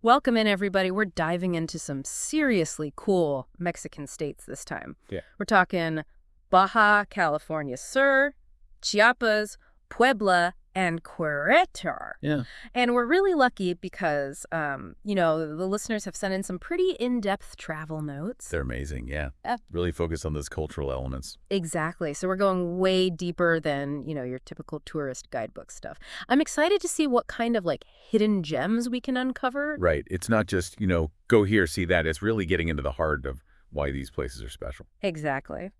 Welcome in, everybody. We're diving into some seriously cool Mexican states this time. Yeah. We're talking Baja California Sur, Chiapas, Puebla, and Querétaro. Yeah. And we're really lucky because, the listeners have sent in some pretty in-depth travel notes. They're amazing, yeah. Yeah. Really focused on those cultural elements. Exactly. So we're going way deeper than, your typical tourist guidebook stuff. I'm excited to see what kind of, hidden gems we can uncover. Right. It's not just, go here, see that. It's really getting into the heart of why these places are special. Exactly.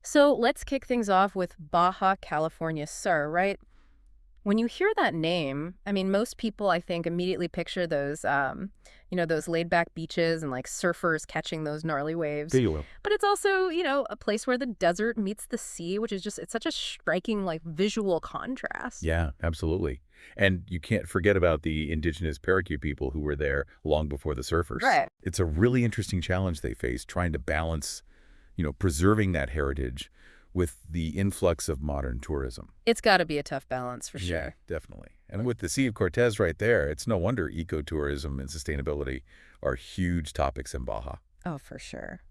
So let's kick things off with Baja California Sur, right? When you hear that name, I mean, most people, I think, immediately picture those, those laid-back beaches and, surfers catching those gnarly waves. There you will. But it's also, a place where the desert meets the sea, which is just, it's such a striking, visual contrast. Yeah, absolutely. And you can't forget about the indigenous Paraguay people who were there long before the surfers. Right. It's a really interesting challenge they face, trying to balance, preserving that heritage with the influx of modern tourism. It's got to be a tough balance for sure. Yeah, definitely. And with the Sea of Cortez right there, it's no wonder ecotourism and sustainability are huge topics in Baja. Oh, for sure.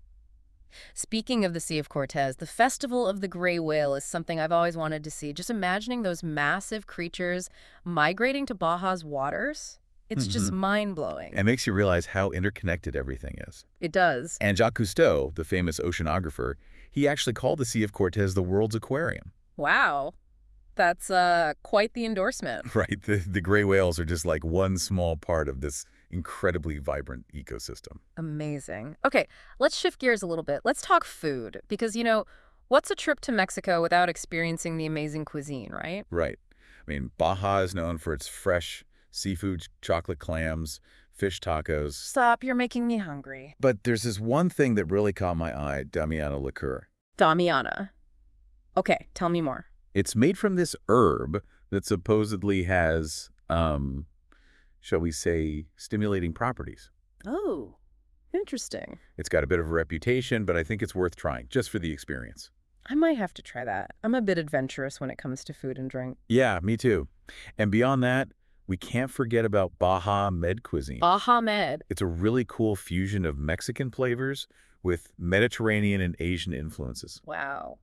Speaking of the Sea of Cortez, the Festival of the Gray Whale is something I've always wanted to see. Just imagining those massive creatures migrating to Baja's waters, it's just mind-blowing. It makes you realize how interconnected everything is. It does. And Jacques Cousteau, the famous oceanographer, he actually called the Sea of Cortez the world's aquarium. Wow. That's quite the endorsement. Right. The gray whales are just like one small part of this incredibly vibrant ecosystem. Amazing. Okay, let's shift gears a little bit. Let's talk food because, what's a trip to Mexico without experiencing the amazing cuisine, right? Right. I mean, Baja is known for its fresh seafood, chocolate clams, fish tacos. Stop, you're making me hungry. But there's this one thing that really caught my eye, Damiano liqueur. Damiana. Okay, tell me more. It's made from this herb that supposedly has, shall we say, stimulating properties. Oh, interesting. It's got a bit of a reputation, but I think it's worth trying, just for the experience. I might have to try that. I'm a bit adventurous when it comes to food and drink. Yeah, me too. And beyond that, we can't forget about Baja Med cuisine. Baja Med. It's a really cool fusion of Mexican flavors with Mediterranean and Asian influences. Wow.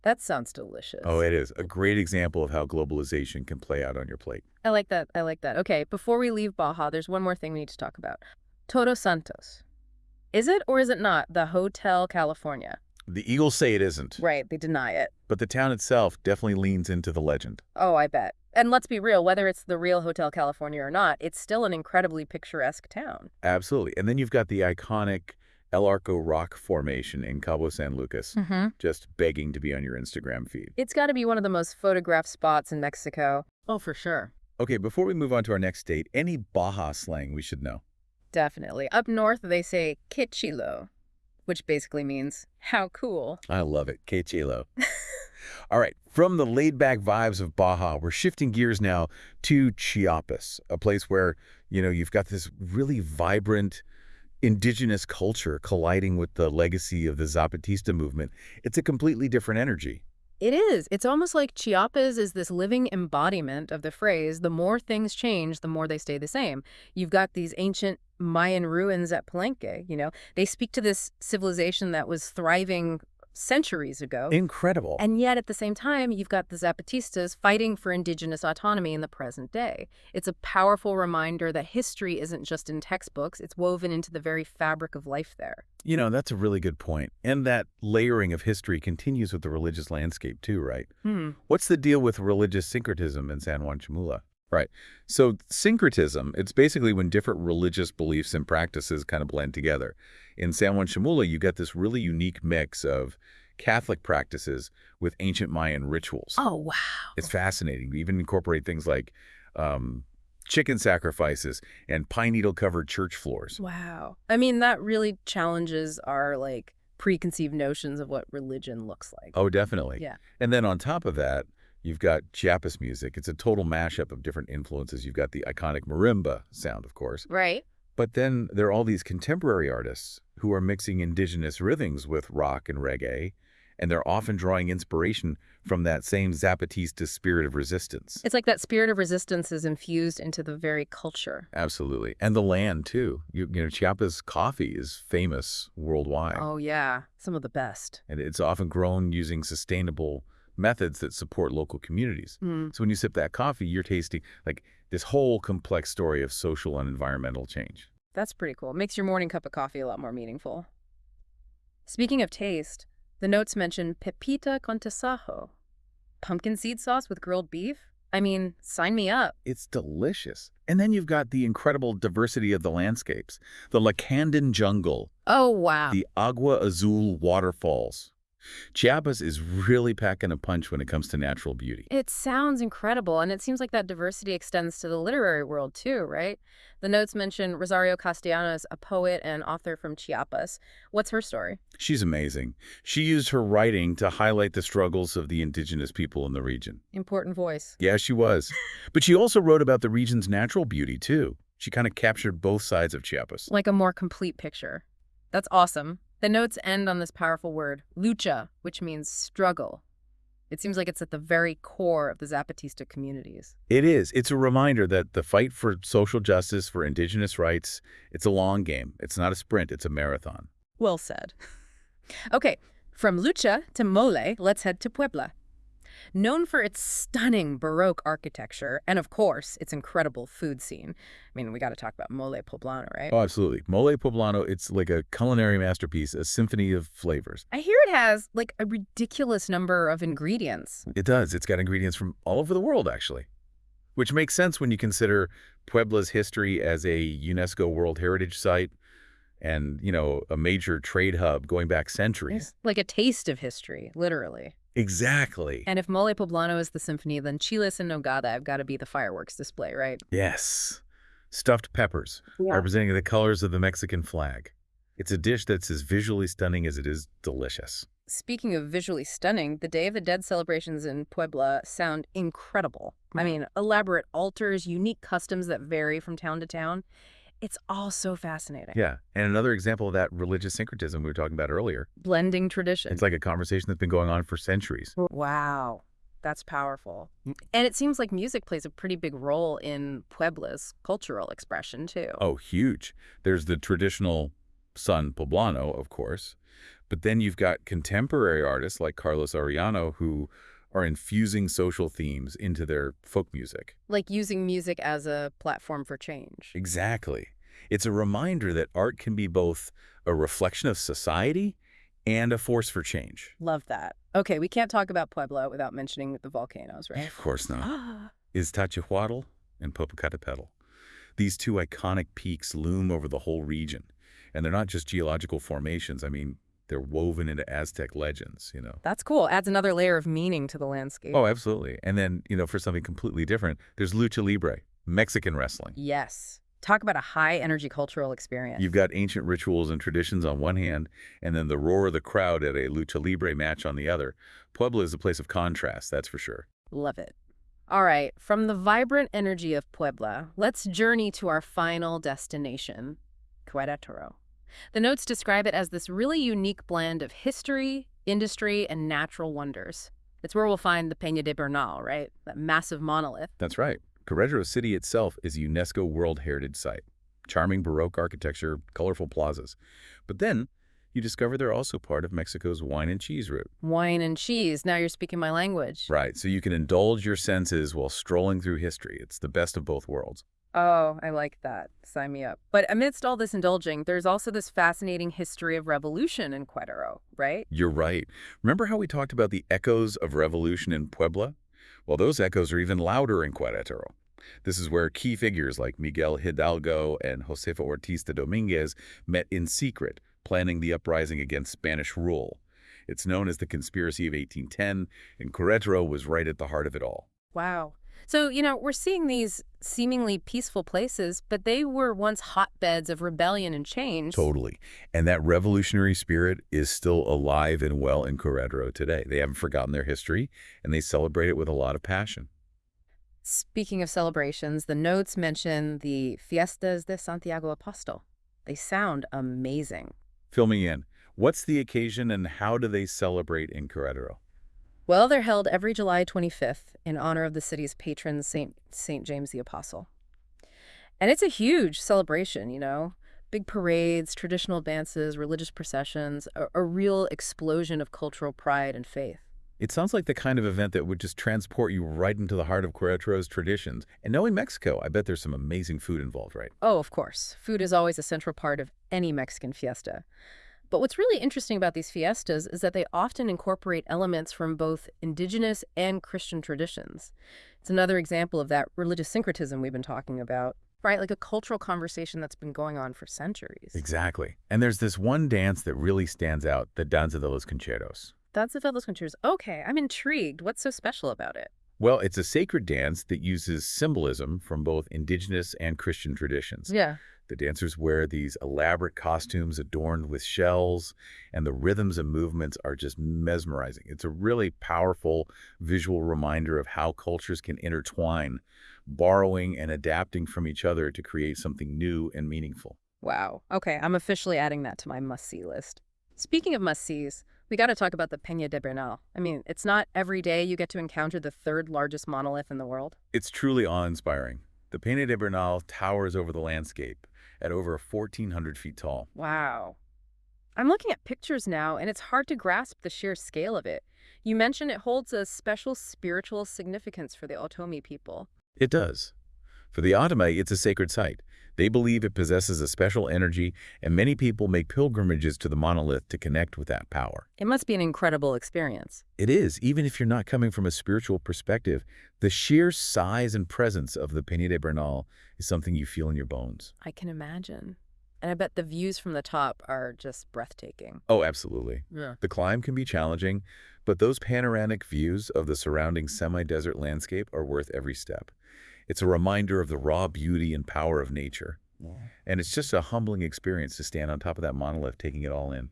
That sounds delicious. Oh, it is. A great example of how globalization can play out on your plate. I like that. I like that. Okay, before we leave Baja, there's one more thing we need to talk about. Todos Santos. Is it or is it not the Hotel California? The Eagles say it isn't. Right, they deny it. But the town itself definitely leans into the legend. Oh, I bet. And let's be real, whether it's the real Hotel California or not, it's still an incredibly picturesque town. Absolutely. And then you've got the iconic El Arco rock formation in Cabo San Lucas, just begging to be on your Instagram feed. It's got to be one of the most photographed spots in Mexico. Oh, for sure. Okay, before we move on to our next state, any Baja slang we should know? Definitely. Up north, they say que chilo, which basically means how cool. I love it. Que chilo. All right, from the laid-back vibes of Baja, we're shifting gears now to Chiapas, a place where, you've got this really vibrant indigenous culture colliding with the legacy of the Zapatista movement. It's a completely different energy. It is. It's almost like Chiapas is this living embodiment of the phrase, the more things change, the more they stay the same. You've got these ancient Mayan ruins at Palenque, They speak to this civilization that was thriving centuries ago. Incredible. And yet, at the same time, you've got the Zapatistas fighting for indigenous autonomy in the present day. It's a powerful reminder that history isn't just in textbooks, it's woven into the very fabric of life there. That's a really good point. And that layering of history continues with the religious landscape too, right? What's the deal with religious syncretism in San Juan Chamula? Right. So syncretism, it's basically when different religious beliefs and practices kind of blend together. In San Juan Chamula, you get this really unique mix of Catholic practices with ancient Mayan rituals. Oh, wow. It's fascinating. We even incorporate things like chicken sacrifices and pine needle-covered church floors. Wow. I mean, that really challenges our, preconceived notions of what religion looks like. Oh, definitely. Yeah. And then on top of that, you've got Chiapas music. It's a total mashup of different influences. You've got the iconic marimba sound, of course. Right. But then there are all these contemporary artists who are mixing indigenous rhythms with rock and reggae and they're often drawing inspiration from that same Zapatista spirit of resistance. It's like that spirit of resistance is infused into the very culture. Absolutely. And the land, too. Chiapas coffee is famous worldwide, Oh, yeah. Some of the best. and it's often grown using sustainable methods that support local communities. Mm, So when you sip that coffee, you're tasting like this whole complex story of social and environmental change. that's pretty cool. Makes your morning cup of coffee a lot more meaningful. Speaking of taste, the notes mention pepita con tasajo. Pumpkin seed sauce with grilled beef? I mean, sign me up. It's delicious. And then you've got the incredible diversity of the landscapes. The Lacandan jungle, Oh, wow. the Agua Azul waterfalls. Chiapas is really packing a punch when it comes to natural beauty. It sounds incredible, and it seems like that diversity extends to the literary world too, right? The notes mention Rosario Castellanos, a poet and author from Chiapas. What's her story? She's amazing. She used her writing to highlight the struggles of the indigenous people in the region. Important voice. Yeah, she was. But she also wrote about the region's natural beauty, too. She kind of captured both sides of Chiapas. Like a more complete picture. That's awesome. The notes end on this powerful word, lucha, which means struggle. It seems like it's at the very core of the Zapatista communities. It is. It's a reminder that the fight for social justice, for indigenous rights, it's a long game. It's not a sprint, it's a marathon. Well said. Okay, from lucha to mole, let's head to Puebla. Known for its stunning Baroque architecture and, of course, its incredible food scene. I mean, we got to talk about mole poblano, right? Oh, absolutely. Mole poblano, it's like a culinary masterpiece, a symphony of flavors. I hear it has, like, a ridiculous number of ingredients. It does. It's got ingredients from all over the world, actually. Which makes sense when you consider Puebla's history as a UNESCO World Heritage Site and, a major trade hub going back centuries. It's like a taste of history, literally. Exactly. And if mole poblano is the symphony, then chiles en nogada have got to be the fireworks display, right? Yes. Stuffed peppers, Yeah. representing the colors of the Mexican flag. It's a dish that's as visually stunning as it is delicious. Speaking of visually stunning, the Day of the Dead celebrations in Puebla sound incredible. I mean, elaborate altars, unique customs that vary from town to town. It's all so fascinating. Yeah. And another example of that religious syncretism we were talking about earlier. Blending tradition. It's like a conversation that's been going on for centuries. Wow, that's powerful. And it seems like music plays a pretty big role in Puebla's cultural expression, too. Oh, huge. There's the traditional son poblano, of course. But then you've got contemporary artists like Carlos Arellano who are infusing social themes into their folk music. Like using music as a platform for change. Exactly. It's a reminder that art can be both a reflection of society and a force for change. Love that. Okay, we can't talk about Puebla without mentioning the volcanoes, right? Of course not. Ah, Iztaccíhuatl and Popocatépetl. These two iconic peaks loom over the whole region. And they're not just geological formations. I mean, they're woven into Aztec legends. that's cool. Adds another layer of meaning to the landscape. Oh, absolutely. And then, for something completely different, there's lucha libre, Mexican wrestling. Yes. Talk about a high-energy cultural experience. You've got ancient rituals and traditions on one hand, and then the roar of the crowd at a lucha libre match on the other. Puebla is a place of contrast, that's for sure. Love it. All right, from the vibrant energy of Puebla, let's journey to our final destination, Querétaro. The notes describe it as this really unique blend of history, industry, and natural wonders. It's where we'll find the Peña de Bernal, right? That massive monolith. That's right. Querétaro City itself is a UNESCO World Heritage Site. Charming Baroque architecture, colorful plazas. But then you discover they're also part of Mexico's wine and cheese route. Wine and cheese. Now you're speaking my language. Right, so you can indulge your senses while strolling through history. It's the best of both worlds. Oh, I like that. Sign me up. But amidst all this indulging, there's also this fascinating history of revolution in Querétaro, right? You're right. Remember how we talked about the echoes of revolution in Puebla? Well, those echoes are even louder in Querétaro. This is where key figures like Miguel Hidalgo and Josefa Ortiz de Domínguez met in secret, planning the uprising against Spanish rule. It's known as the Conspiracy of 1810, and Querétaro was right at the heart of it all. Wow. So, we're seeing these seemingly peaceful places, but they were once hotbeds of rebellion and change. Totally. And that revolutionary spirit is still alive and well in Querétaro today. They haven't forgotten their history, and they celebrate it with a lot of passion. Speaking of celebrations, the notes mention the Fiestas de Santiago Apóstol. They sound amazing. Fill me in. What's the occasion and how do they celebrate in Querétaro? Well, they're held every July 25th in honor of the city's patron, Saint James the Apostle. And it's a huge celebration, you know? Big parades, traditional dances, religious processions, a real explosion of cultural pride and faith. It sounds like the kind of event that would just transport you right into the heart of Querétaro's traditions. And knowing Mexico, I bet there's some amazing food involved, right? Oh, of course. Food is always a central part of any Mexican fiesta. But what's really interesting about these fiestas is that they often incorporate elements from both indigenous and Christian traditions. It's another example of that religious syncretism we've been talking about, right? Like a cultural conversation that's been going on for centuries. Exactly. And there's this one dance that really stands out, the Danza de los Concheros. That's the Fellows Contours. Okay, I'm intrigued. What's so special about it? Well, it's a sacred dance that uses symbolism from both indigenous and Christian traditions. Yeah. The dancers wear these elaborate costumes adorned with shells, and the rhythms and movements are just mesmerizing. It's a really powerful visual reminder of how cultures can intertwine, borrowing and adapting from each other to create something new and meaningful. Wow. Okay, I'm officially adding that to my must-see list. Speaking of must-sees, we got to talk about the Peña de Bernal. I mean, it's not every day you get to encounter the third largest monolith in the world. It's truly awe-inspiring. The Peña de Bernal towers over the landscape at over 1,400 feet tall. Wow. I'm looking at pictures now, and it's hard to grasp the sheer scale of it. You mentioned it holds a special spiritual significance for the Otomi people. It does. For the Otomai, it's a sacred site. They believe it possesses a special energy, and many people make pilgrimages to the monolith to connect with that power. It must be an incredible experience. It is, even if you're not coming from a spiritual perspective, the sheer size and presence of the Peña de Bernal is something you feel in your bones. I can imagine. And I bet the views from the top are just breathtaking. Oh, absolutely. Yeah. The climb can be challenging, but those panoramic views of the surrounding semi-desert landscape are worth every step. It's a reminder of the raw beauty and power of nature. Yeah. And it's just a humbling experience to stand on top of that monolith taking it all in.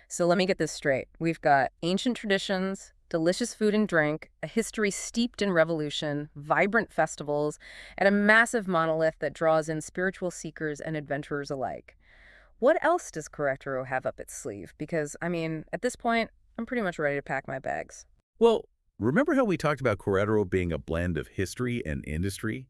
So let me get this straight. We've got ancient traditions, delicious food and drink, a history steeped in revolution, vibrant festivals, and a massive monolith that draws in spiritual seekers and adventurers alike. What else does Querétaro have up its sleeve? Because, I mean, at this point, I'm pretty much ready to pack my bags. Well, remember how we talked about Querétaro being a blend of history and industry?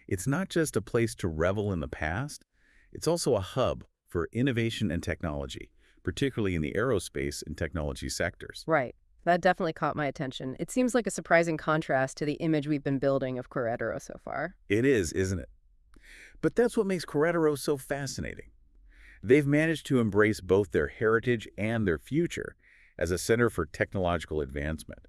It's not just a place to revel in the past, it's also a hub for innovation and technology, particularly in the aerospace and technology sectors. Right. That definitely caught my attention. It seems like a surprising contrast to the image we've been building of Querétaro so far. It is, isn't it? But that's what makes Querétaro so fascinating. They've managed to embrace both their heritage and their future as a center for technological advancement.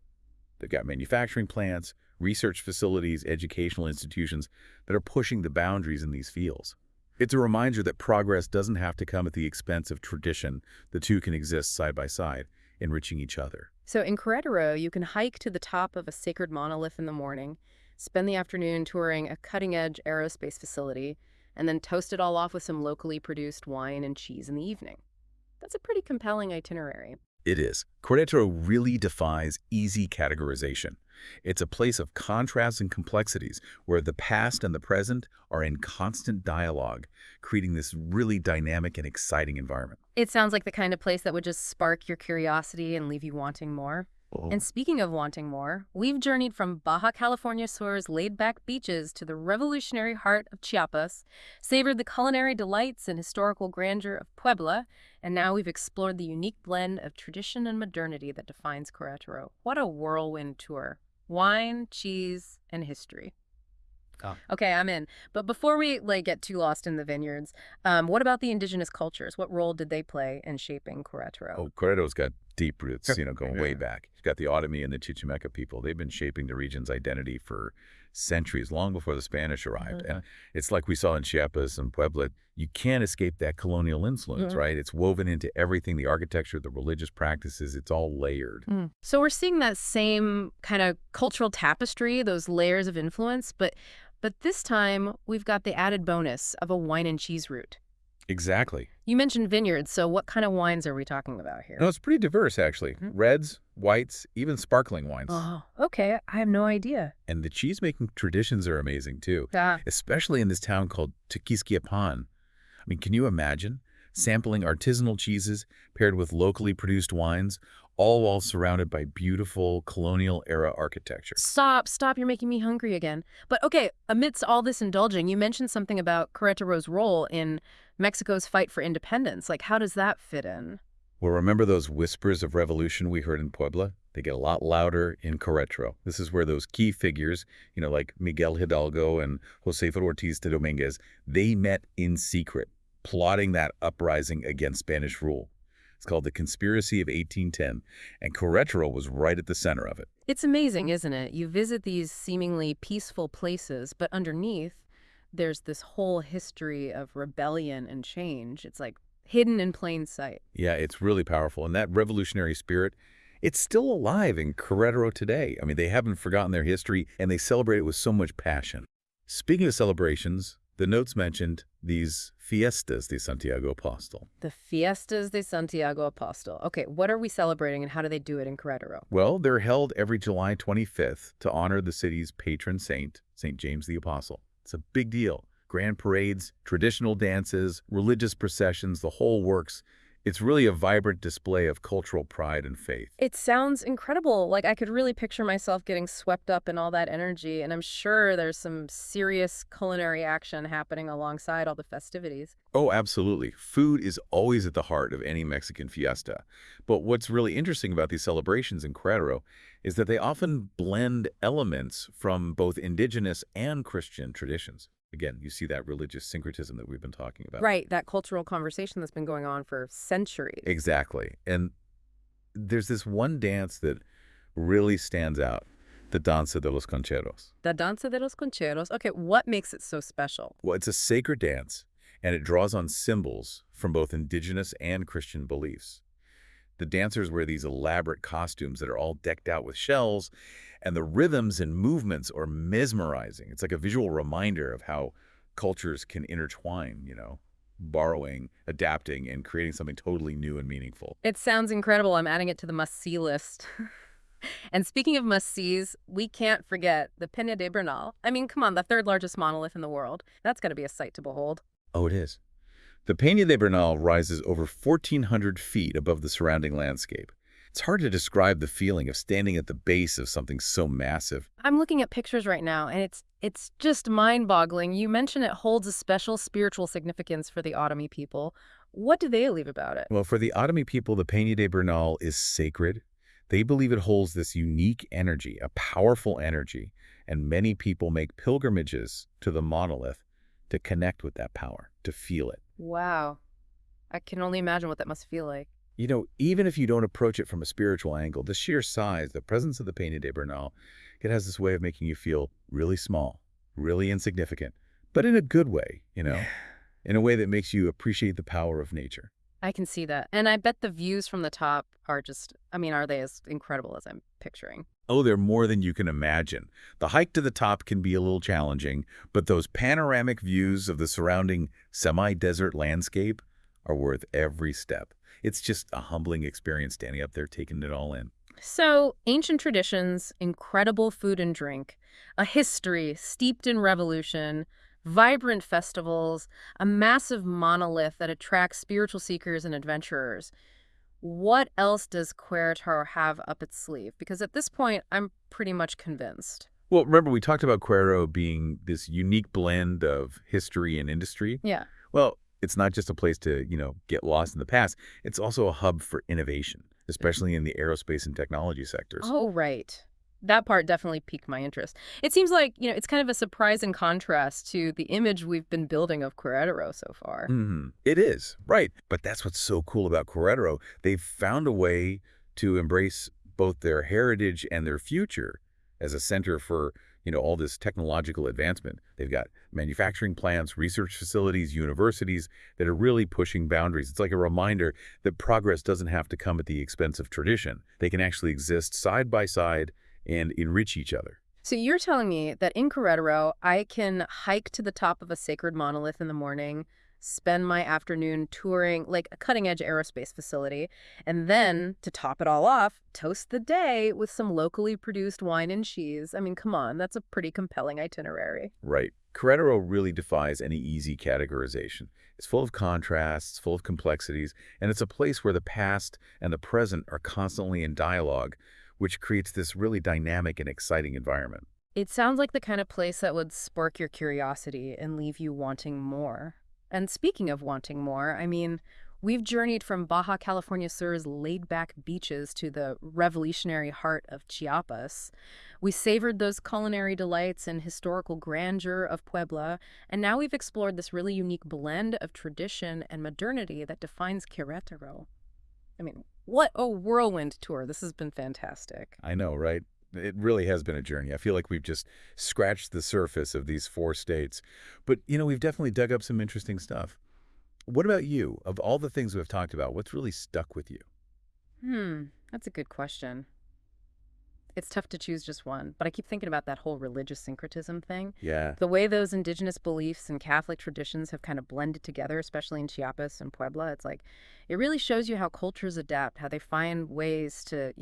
They've got manufacturing plants, research facilities, educational institutions that are pushing the boundaries in these fields. It's a reminder that progress doesn't have to come at the expense of tradition. The two can exist side by side, enriching each other. So in Querétaro, you can hike to the top of a sacred monolith in the morning, spend the afternoon touring a cutting-edge aerospace facility, and then toast it all off with some locally produced wine and cheese in the evening. That's a pretty compelling itinerary. It is. Querétaro really defies easy categorization. It's a place of contrasts and complexities where the past and the present are in constant dialogue, creating this really dynamic and exciting environment. It sounds like the kind of place that would just spark your curiosity and leave you wanting more. And speaking of wanting more, we've journeyed from Baja California Sur's laid-back beaches to the revolutionary heart of Chiapas, savored the culinary delights and historical grandeur of Puebla, and now we've explored the unique blend of tradition and modernity that defines Querétaro. What a whirlwind tour. Wine, cheese, and history. Oh. Okay, I'm in. But before we get too lost in the vineyards, what about the indigenous cultures? What role did they play in shaping Querétaro? Oh, Querétaro's got deep roots, going way back. You've got the Otomi and the Chichimeca people. They've been shaping the region's identity for centuries, long before the Spanish arrived. And it's like we saw in Chiapas and Puebla. You can't escape that colonial influence, right? It's woven into everything, the architecture, the religious practices, it's all layered. So we're seeing that same kind of cultural tapestry, those layers of influence, but this time we've got the added bonus of a wine and cheese route. Exactly. You mentioned vineyards, so what kind of wines are we talking about here? No, it's pretty diverse, actually. Reds, whites, even sparkling wines. Oh, okay. I have no idea. And the cheese-making traditions are amazing, too, Yeah. especially in this town called Tequisquiapan. I mean, can you imagine? sampling artisanal cheeses paired with locally produced wines, all while surrounded by beautiful colonial-era architecture. Stop, you're making me hungry again. But okay, amidst all this indulging, you mentioned something about Querétaro's role in Mexico's fight for independence. Like, how does that fit in? Well, remember those whispers of revolution we heard in Puebla? They get a lot louder in Querétaro. This is where those key figures, like Miguel Hidalgo and Josefa Ortiz de Dominguez, they met in secret, plotting that uprising against Spanish rule. It's called the Conspiracy of 1810, and Querétaro was right at the center of it. It's amazing, isn't it? You visit these seemingly peaceful places, but underneath, there's this whole history of rebellion and change. It's like hidden in plain sight. Yeah, it's really powerful. And that revolutionary spirit, it's still alive in Querétaro today. I mean, they haven't forgotten their history, and they celebrate it with so much passion. Speaking of celebrations, the notes mentioned these Fiestas de Santiago Apóstol. The Fiestas de Santiago Apóstol. Okay, what are we celebrating and how do they do it in Querétaro? Well, they're held every July 25th to honor the city's patron saint, St. James the Apostle. It's a big deal. Grand parades, traditional dances, religious processions, the whole works. It's really a vibrant display of cultural pride and faith. It sounds incredible. Like, I could really picture myself getting swept up in all that energy, and I'm sure there's some serious culinary action happening alongside all the festivities. Oh, absolutely. Food is always at the heart of any Mexican fiesta. But what's really interesting about these celebrations in Querétaro is that they often blend elements from both indigenous and Christian traditions. Again, you see that religious syncretism that we've been talking about. Right, that cultural conversation that's been going on for centuries. Exactly. And there's this one dance that really stands out, the Danza de los Concheros. The Danza de los Concheros. Okay, what makes it so special? Well, it's a sacred dance, and it draws on symbols from both indigenous and Christian beliefs. The dancers wear these elaborate costumes that are all decked out with shells, and the rhythms and movements are mesmerizing. It's like a visual reminder of how cultures can intertwine, borrowing, adapting, and creating something totally new and meaningful. It sounds incredible. I'm adding it to the must-see list. And speaking of must-sees, we can't forget the Peña de Bernal. I mean, come on, the third largest monolith in the world. That's got to be a sight to behold. Oh, it is. The Peña de Bernal rises over 1,400 feet above the surrounding landscape. It's hard to describe the feeling of standing at the base of something so massive. I'm looking at pictures right now, and it's just mind-boggling. You mentioned it holds a special spiritual significance for the Otomi people. What do they believe about it? Well, for the Otomi people, the Peña de Bernal is sacred. They believe it holds this unique energy, a powerful energy, and many people make pilgrimages to the monolith to connect with that power, to feel it. Wow. I can only imagine what that must feel like. Even if you don't approach it from a spiritual angle, the sheer size, the presence of the Peña de Bernal, it has this way of making you feel really small, really insignificant, but in a good way, in a way that makes you appreciate the power of nature. I can see that. And I bet the views from the top are are they as incredible as I'm picturing? Oh, they're more than you can imagine. The hike to the top can be a little challenging, but those panoramic views of the surrounding semi-desert landscape are worth every step. It's just a humbling experience standing up there, taking it all in. So, ancient traditions, incredible food and drink, a history steeped in revolution, vibrant festivals, a massive monolith that attracts spiritual seekers and adventurers. What else does Querétaro have up its sleeve? Because at this point, I'm pretty much convinced. Well, remember we talked about Querétaro being this unique blend of history and industry? Yeah. Well, it's not just a place to, get lost in the past. It's also a hub for innovation, especially in the aerospace and technology sectors. Oh, right. That part definitely piqued my interest. It seems like, it's kind of a surprise in contrast to the image we've been building of Querétaro so far. It is, right. But that's what's so cool about Querétaro. They've found a way to embrace both their heritage and their future as a center for, all this technological advancement. They've got manufacturing plants, research facilities, universities that are really pushing boundaries. It's like a reminder that progress doesn't have to come at the expense of tradition. They can actually exist side by side and enrich each other. So you're telling me that in Querétaro, I can hike to the top of a sacred monolith in the morning, spend my afternoon touring like a cutting-edge aerospace facility, and then, to top it all off, toast the day with some locally produced wine and cheese. I mean, come on, that's a pretty compelling itinerary. Right. Querétaro really defies any easy categorization. It's full of contrasts, full of complexities, and it's a place where the past and the present are constantly in dialogue, which creates this really dynamic and exciting environment. It sounds like the kind of place that would spark your curiosity and leave you wanting more. And speaking of wanting more, I mean, we've journeyed from Baja California Sur's laid-back beaches to the revolutionary heart of Chiapas. We savored those culinary delights and historical grandeur of Puebla, and now we've explored this really unique blend of tradition and modernity that defines Querétaro. I mean, what a whirlwind tour. This has been fantastic. I know, right? It really has been a journey. I feel like we've just scratched the surface of these 4 states. But, we've definitely dug up some interesting stuff. What about you? Of all the things we've talked about, what's really stuck with you? That's a good question. It's tough to choose just one, but I keep thinking about that whole religious syncretism thing. Yeah, The way those indigenous beliefs and Catholic traditions have kind of blended together, especially in Chiapas and Puebla, it's like, it really shows you how cultures adapt, how they find ways to,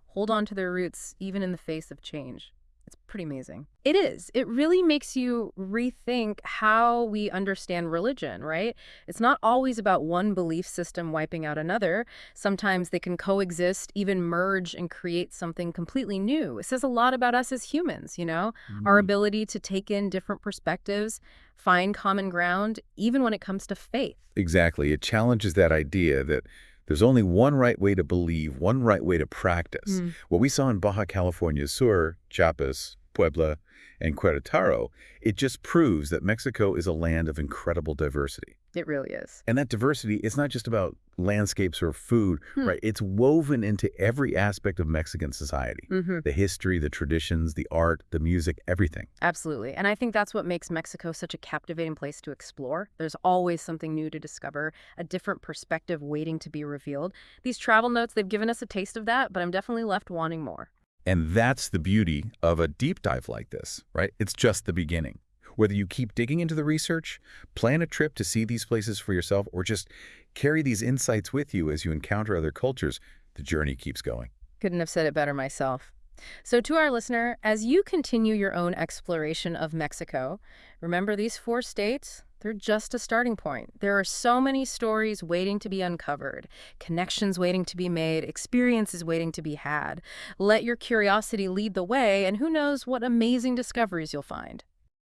hold on to their roots even in the face of change. It's pretty amazing. It is. It really makes you rethink how we understand religion, right? It's not always about one belief system wiping out another. Sometimes they can coexist, even merge and create something completely new. It says a lot about us as humans, our mhm, ability to take in different perspectives, find common ground, even when it comes to faith. exactly. It challenges that idea that there's only one right way to believe, one right way to practice. Mm, What we saw in Baja California Sur, Chiapas, Puebla, and Querétaro, it just proves that Mexico is a land of incredible diversity. it really is. And that diversity is not just about landscapes or food, Hmm. right? It's woven into every aspect of Mexican society. Mm-hmm. The history, the traditions, the art, the music, everything. Absolutely. And I think that's what makes Mexico such a captivating place to explore. There's always something new to discover, a different perspective waiting to be revealed. These travel notes, they've given us a taste of that, but I'm definitely left wanting more. And that's the beauty of a deep dive like this, right? It's just the beginning. Whether you keep digging into the research, plan a trip to see these places for yourself, or just carry these insights with you as you encounter other cultures, the journey keeps going. Couldn't have said it better myself. So, to our listener, as you continue your own exploration of Mexico, remember these 4 states? They're just a starting point. There are so many stories waiting to be uncovered, connections waiting to be made, experiences waiting to be had. Let your curiosity lead the way, and who knows what amazing discoveries you'll find.